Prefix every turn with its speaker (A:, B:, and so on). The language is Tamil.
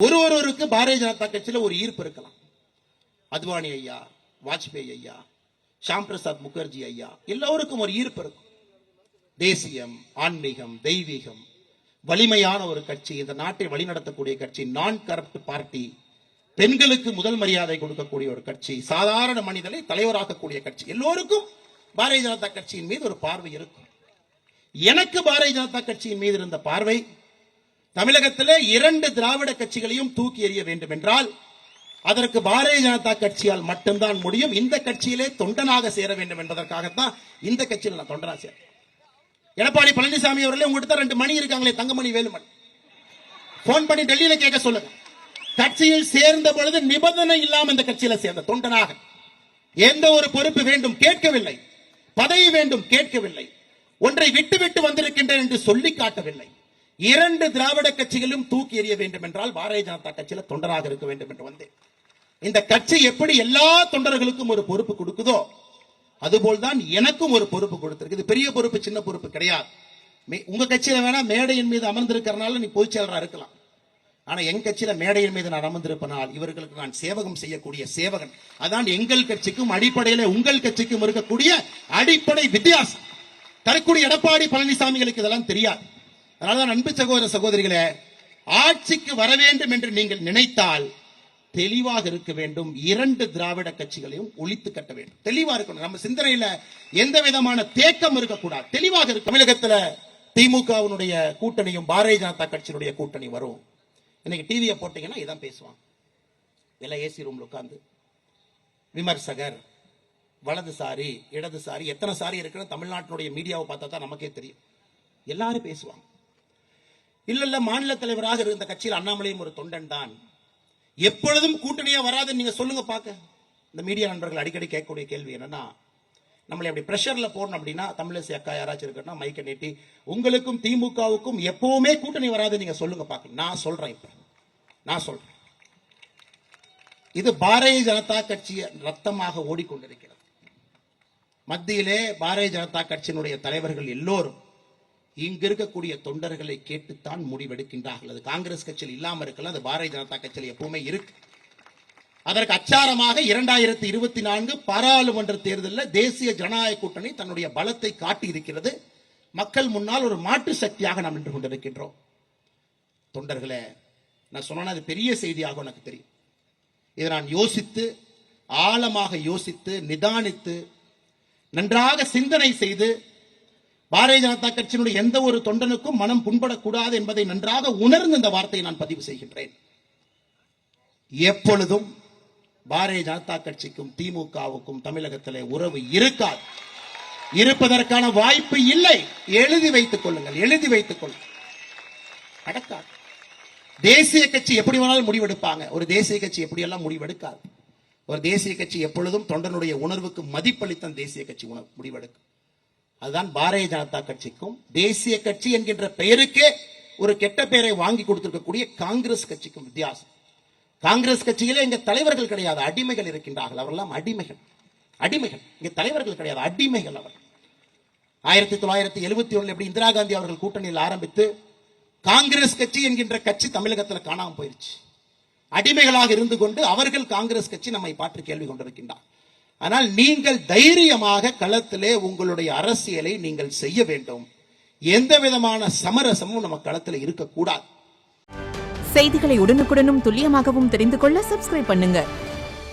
A: ஒருவருக்கு பாரதிய ஜனதா கட்சியில ஒரு ஈர்ப்பு இருக்கலாம். அத்வானி ஐயா, வாஜ்பேயி ஐயா, ஷாம் பிரசாத் முகர்ஜி ஐயா, எல்லோருக்கும் ஒரு ஈர்ப்பு இருக்கும். தேசியம், ஆன்மீகம், தெய்வீகம், வலிமையான ஒரு கட்சி, இந்த நாட்டை வழிநடத்தக்கூடிய கட்சி, நான் கரப்ட் பார்ட்டி, பெண்களுக்கு முதல் மரியாதை கொடுக்கக்கூடிய ஒரு கட்சி, சாதாரண மனிதனை தலைவராக்கக்கூடிய கட்சி, எல்லோருக்கும் பாரதிய ஜனதா கட்சியின் மீது ஒரு பார்வை இருக்கும். எனக்கு பாரதிய ஜனதா கட்சியின் மீது இருந்த பார்வை, தமிழகத்திலே 2 திராவிட கட்சிகளையும் தூக்கி எறிய வேண்டும் என்றால் அதற்கு பாரதிய ஜனதா கட்சியால் மட்டும்தான் முடியும். இந்த கட்சியிலே தொண்டனாக சேர வேண்டும் என்பதற்காகத்தான் இந்த கட்சியில் நான் தொண்டனாக சேர. எடப்பாடி பழனிசாமி அவர்களே, உங்ககிட்ட 2 மணி இருக்காங்களே, தங்கமணி, வேலுமணி, போன் பண்ணி டெல்லியில கேட்க சொல்லுங்க. கட்சியில் சேர்ந்த பொழுது நிபந்தனை இல்லாம இந்த கட்சியில சேர்ந்த தொண்டனாக எந்த ஒரு பொறுப்பு வேண்டும் கேட்கவில்லை, பதவி வேண்டும் கேட்கவில்லை, ஒன்றை விட்டு விட்டு வந்திருக்கின்றேன் என்று சொல்லி காட்டவில்லை. 2 திராவிட கட்சிகளும் தூக்கி எறிய வேண்டும் என்றால் பாரதிய ஜனதா கட்சியில தொண்டராக இருக்க வேண்டும் என்று வந்தேன். இந்த கட்சி எப்படி எல்லா தொண்டர்களுக்கும் ஒரு பொறுப்பு கொடுக்குதோ அதுபோல்தான் எனக்கும் ஒரு பொறுப்பு கொடுத்திருக்கு. இது பெரிய பொறுப்பு, சின்ன பொறுப்பு கிடையாது. உங்க கட்சியில வேணா மேடையின் மீது அமர்ந்திருக்கிறனால நீ பொதுச் செயலராக இருக்கலாம். ஆனா எங்க கட்சியில மேடையின் மீது நான் அமர்ந்திருப்பனால் இவர்களுக்கு நான் சேவகம் செய்யக்கூடிய சேவகன். அதான் எங்கள் கட்சிக்கும் அடிப்படையில உங்கள் கட்சிக்கும் இருக்கக்கூடிய அடிப்படை வித்தியாசம். தரக்கூடிய எடப்பாடி பழனிசாமிகளுக்கு இதெல்லாம் தெரியாது. அதனால்தான் அன்பு சகோதர சகோதரிகளே, ஆட்சிக்கு வர வேண்டும் என்று நீங்கள் நினைத்தால் தெளிவாக இருக்க வேண்டும். 2 திராவிட கட்சிகளையும் ஒழித்து கட்ட வேண்டும். தெளிவா இருக்கணும். நம்ம சிந்தனையில எந்த விதமான தேக்கம் இருக்கக்கூடாது. தெளிவாக இருக்கு. தமிழகத்துல திமுகவினுடைய கூட்டணியும் பாரதிய ஜனதா கட்சியினுடைய கூட்டணி வரும். இன்னைக்கு டிவியை போட்டீங்கன்னா இதான் பேசுவாங்க. எல்லாம் ஏசி ரூம்ல உட்கார்ந்து விமர்சகர், வலதுசாரி, இடதுசாரி, எத்தனை சாரி இருக்குன்னு தமிழ்நாட்டினுடைய மீடியாவை பார்த்தா தான் நமக்கே தெரியும். எல்லாரும் பேசுவாங்க. இல்ல மாநில தலைவராக இருந்த கட்சியில் அண்ணாமலையும் ஒரு தொண்டன் தான். எப்பொழுதும் கூட்டணியா வராதுன்னு நீங்க சொல்லுங்க பாக்க. இந்த மீடியா நண்பர்கள் அடிக்கடி கேட்கக்கூடிய கேள்வி என்னன்னா, நம்மளை அப்படி பிரஷர்ல போடணும் அப்படின்னா, தமிழிசை அக்கா யாராச்சும் இருக்கா மைக்க நீட்டி உங்களுக்கும் திமுகவுக்கும் எப்பவுமே கூட்டணி வராது நீங்க சொல்லுங்க பாக்க. நான் சொல்றேன், இப்ப நான் சொல்றேன், இது பாரதிய ஜனதா கட்சி ரத்தமாக ஓடிக்கொண்டிருக்கிறது. மத்தியிலே பாரதிய ஜனதா கட்சியினுடைய தலைவர்கள் எல்லோரும் இங்க இருக்கக்கூடிய தொண்டர்களை கேட்டுத்தான் முடிவெடுக்கின்றார்கள். அது காங்கிரஸ் கட்சியில் இல்லாம இருக்கலாம், அது பாரதிய ஜனதா கட்சியில் எப்பவுமே இருக்கு. அதற்கு அச்சாரமாக 2024 பாராளுமன்ற தேர்தலில் தேசிய ஜனநாயக கூட்டணி தன்னுடைய பலத்தை காட்டி இருக்கிறது. மக்கள் முன்னால் ஒரு மாற்று சக்தியாக நாம் நின்று கொண்டிருக்கின்றோம். தொண்டர்களே, நான் சொன்னா அது பெரிய செய்தியாக எனக்கு தெரியும். இதை நான் யோசித்து, ஆழமாக யோசித்து, நிதானித்து, நன்றாக சிந்தனை செய்து, பாரதிய ஜனதா கட்சியினுடைய எந்த ஒரு தொண்டனுக்கும் மனம் புண்படக்கூடாது என்பதை நன்றாக உணர்ந்து இந்த வார்த்தையை நான் பதிவு செய்கின்றேன். எப்பொழுதும் பாரதிய ஜனதா கட்சிக்கும் திமுகவுக்கும் தமிழகத்திலே உறவு இருக்காது, இருப்பதற்கான வாய்ப்பு இல்லை. எழுதி வைத்துக் கொள்ளுங்கள், எழுதி வைத்துக் கொள்ளுங்கள். நடக்காது. தேசிய கட்சி எப்படி வேணாலும் முடிவெடுப்பாங்க, ஒரு தேசிய கட்சி எப்படியெல்லாம் முடிவெடுக்காது. ஒரு தேசிய கட்சி எப்பொழுதும் தொண்டனுடைய உணர்வுக்கு மதிப்பளித்தான் தேசிய கட்சி முடிவெடுக்கும். அதுதான் பாரதிய ஜனதா கட்சிக்கும் தேசிய கட்சி என்கின்ற பெயருக்கே ஒரு கெட்ட பெயரை வாங்கி கொடுத்திருக்கக்கூடிய காங்கிரஸ் கட்சிக்கும் வித்தியாசம். காங்கிரஸ் கட்சியிலே இங்க தலைவர்கள் கிடையாது, அடிமைகள் இருக்கின்றார்கள். அவரெல்லாம் அடிமைகள், அடிமைகள். இங்க தலைவர்கள் கிடையாது, அடிமைகள் அவர்கள். 1971 எப்படி இந்திரா காந்தி அவர்கள் கூட்டணியில் ஆரம்பித்து காங்கிரஸ் கட்சி என்கின்ற கட்சி தமிழகத்தில் காணாமல் போயிருச்சு. அடிமைகளாக இருந்து கொண்டு அவர்கள் காங்கிரஸ் கட்சி நம்மை பார்த்து கேள்வி கொண்டிருக்கின்றார். ஆனால் நீங்கள் தைரியமாக களத்திலே உங்களுடைய அரசியலை நீங்கள் செய்ய வேண்டும். எந்த விதமான சமரசமும் நம்ம களத்தில் இருக்கக்கூடாது.
B: செய்திகளை உடனுக்குடனும் துல்லியமாகவும் தெரிந்து கொள்ள சப்ஸ்கிரைப் பண்ணுங்க.